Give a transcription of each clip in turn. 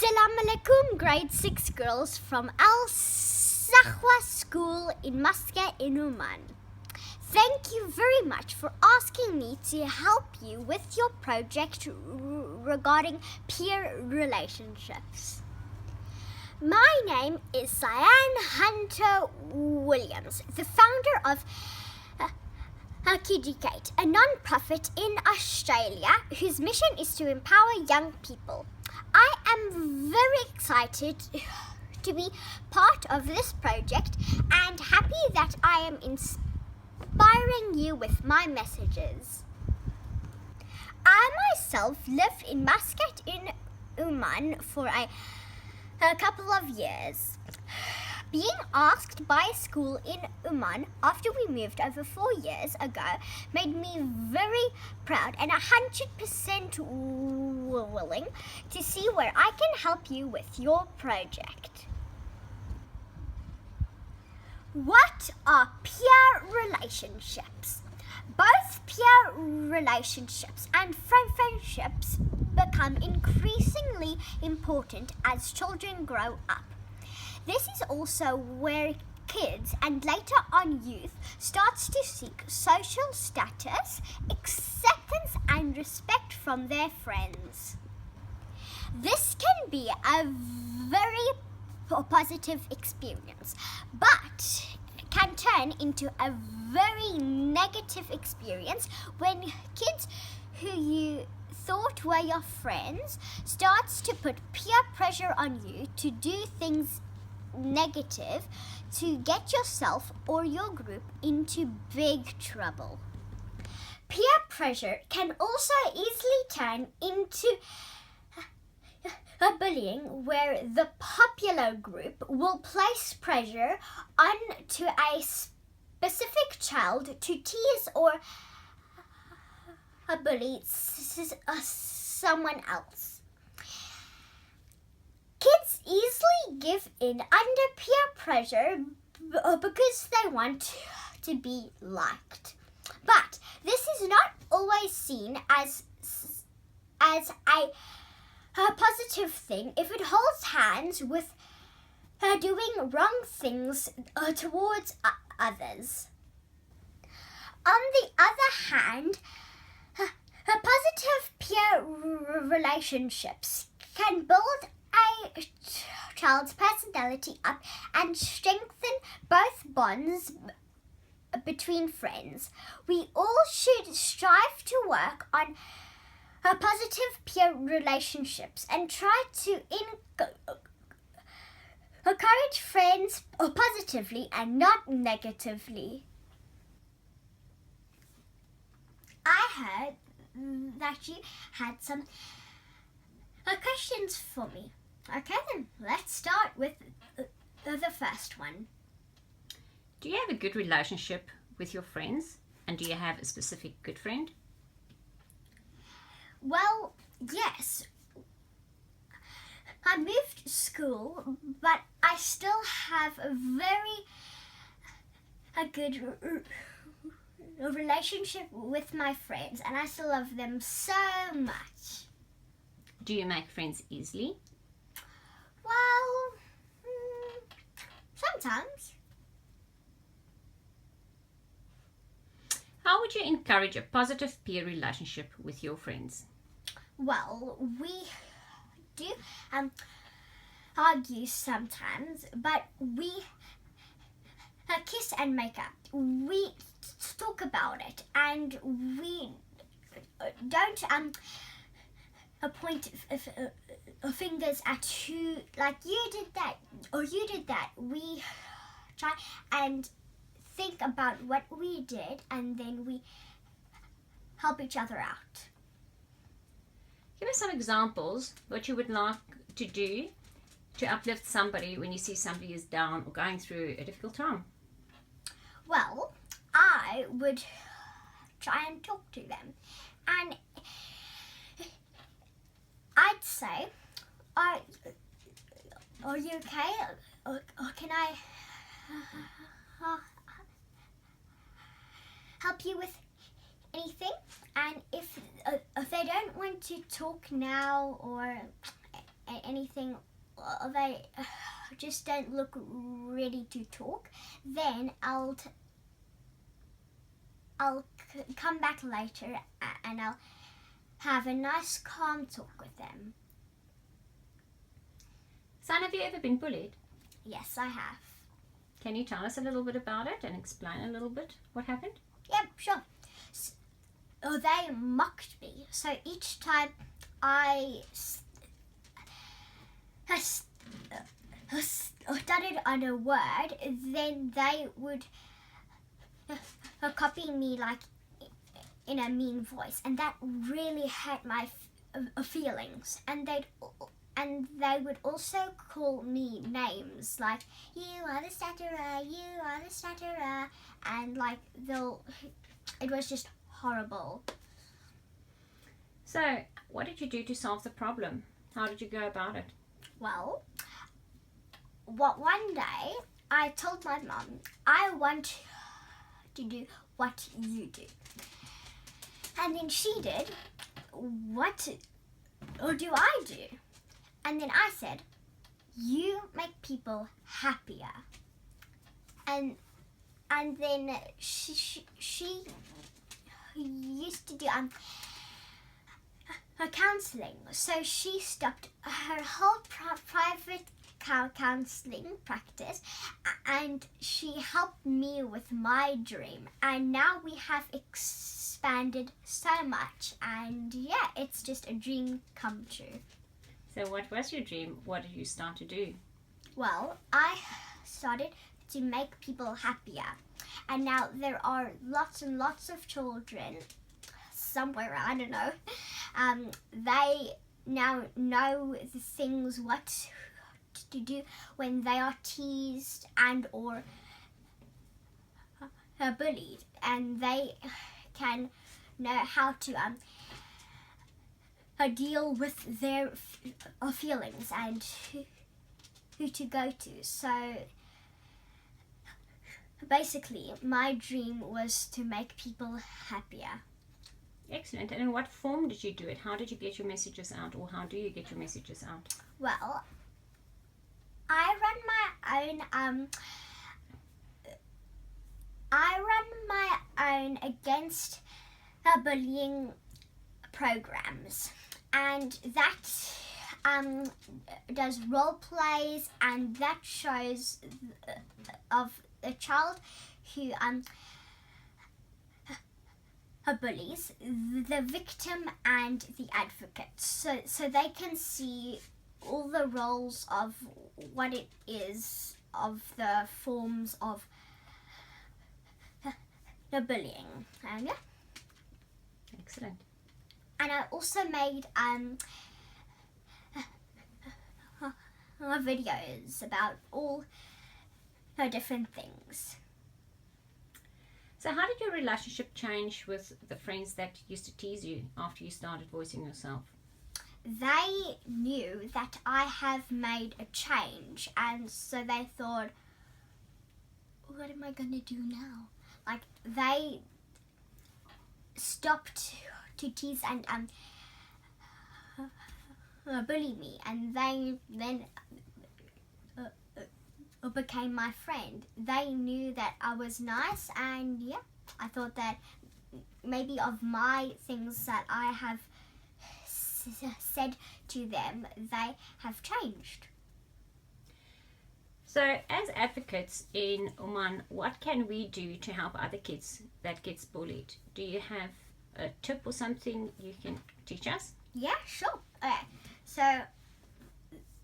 Assalamu alaikum, grade 6 girls from Sahwa School in Muscat in Oman. Thank you very much for asking me to help you with your project regarding peer relationships. My name is Sian Hunter Williams, the founder of Kidzucate, a non-profit in Australia whose mission is to empower young people. I am very excited to be part of this project and happy that I am inspiring you with my messages. I myself lived in Muscat in Oman for a couple of years. Being asked by a school in Oman after we moved over 4 years ago made me very proud and 100% willing to see where I can help you with your project. What are peer relationships? Both peer relationships and friendships become increasingly important as children grow up. This is also where kids and later on youth starts to seek social status, acceptance and respect from their friends. This can be a very positive experience, but can turn into a very negative experience when kids who you thought were your friends starts to put peer pressure on you to do things negative to get yourself or your group into big trouble. Peer pressure can also easily turn into bullying, where the popular group will place pressure onto a specific child to tease or bully someone else. Kids easily give in under peer pressure because they want to be liked. But this is not always seen as a positive thing if it holds hands with doing wrong things towards others. On the other hand, positive peer relationships can build a child's personality up and strengthen both bonds between friends. We all should strive to work on positive peer relationships and try to encourage friends positively and not negatively. I heard that you had some questions for me. Okay, then let's start with the first one. Do you have a good relationship with your friends? And do you have a specific good friend? Well, yes. I moved school, but I still have a good relationship with my friends, and I still love them so much. Do you make friends easily? Well, sometimes. How would you encourage a positive peer relationship with your friends? Well, we do argue sometimes, but we kiss and make up. We talk about it, and we don't point fingers at who, like, you did that or you did that. We try and think about what we did, and then we help each other out. Give us some examples what you would like to do to uplift somebody when you see somebody is down or going through a difficult time. Well, I would try and talk to them, and I'd say, are you okay? Or can I help you with anything? And if they don't want to talk now or anything, or they just don't look ready to talk, then I'll come back later and I'll have a nice calm talk with them. Sian, have you ever been bullied? Yes, I have. Can you tell us a little bit about it and explain a little bit what happened? Yep, sure. They mocked me. So each time I studied on a word, then they would copy me like in a mean voice, and that really hurt my feelings. And they would also call me names like, you are the stutterer, you are the stutterer, and like it was just horrible. So, what did you do to solve the problem? How did you go about it? Well, one day I told my mum, I want to do what you do. And then she did, what do I do? And then I said, you make people happier. And then she used to do her counselling. So she stopped her whole private counselling practice, and she helped me with my dream. And now we have expanded so much, and yeah, it's just a dream come true. So what was your dream? What did you start to do? Well, I started to make people happier. And now there are lots and lots of children somewhere, I don't know. They now know the things what to do when they are teased and or bullied. And they can know how to deal with their feelings and who to go to. So basically, my dream was to make people happier. Excellent. And in what form did you do it? How did you get your messages out, or how do you get your messages out? Well, I run my own against bullying programs, and that does role plays, and that shows of a child who bullies, the victim and the advocate, so they can see all the roles of what it is, of the forms of the bullying. And yeah. Excellent. And I also made videos about all the different things. So how did your relationship change with the friends that used to tease you after you started voicing yourself? They knew that I have made a change, and so they thought, what am I going to do now? Like, they stopped to tease and bully me, and they then became my friend. They knew that I was nice, and yeah, I thought that maybe of my things that I have said to them, they have changed. So as advocates in Oman, what can we do to help other kids that gets bullied? Do you have a tip or something you can teach us? Yeah, sure. Okay, so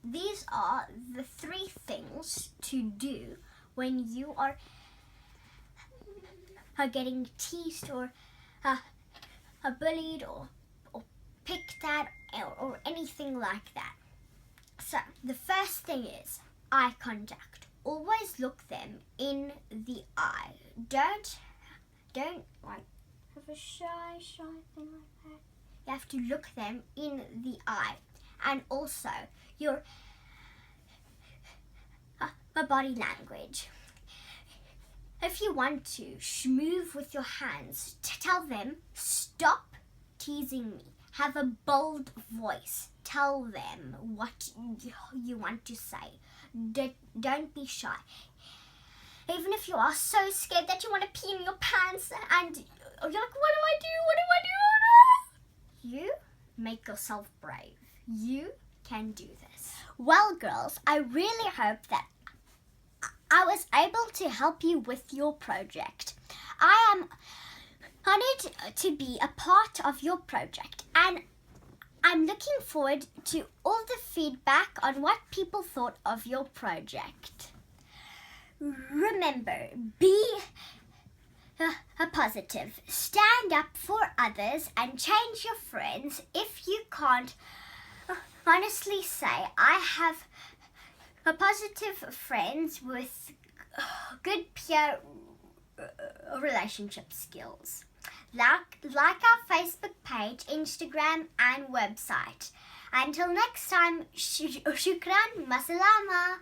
these are the 3 things to do when you are getting teased or bullied or picked at or anything like that. So the first thing is eye contact. Always look them in the eye. Don't like have a shy thing like that. You have to look them in the eye. And also your body language. If you want to move with your hands, tell them, stop teasing me. have a bold voice. Tell them what you want to say. Don't be shy. Even if you are so scared that you want to pee in your pants and you're like, what do I do? What do I do? You make yourself brave. You can do this. Well, girls, I really hope that I was able to help you with your project. I am honored to be a part of your project, and I'm looking forward to all the feedback on what people thought of your project. Remember, be a positive. Stand up for others and change your friends. If you can't honestly say, I have a positive friends with good peer relationship skills. Like our Facebook page, Instagram and website. Until next time, shukran, masalama.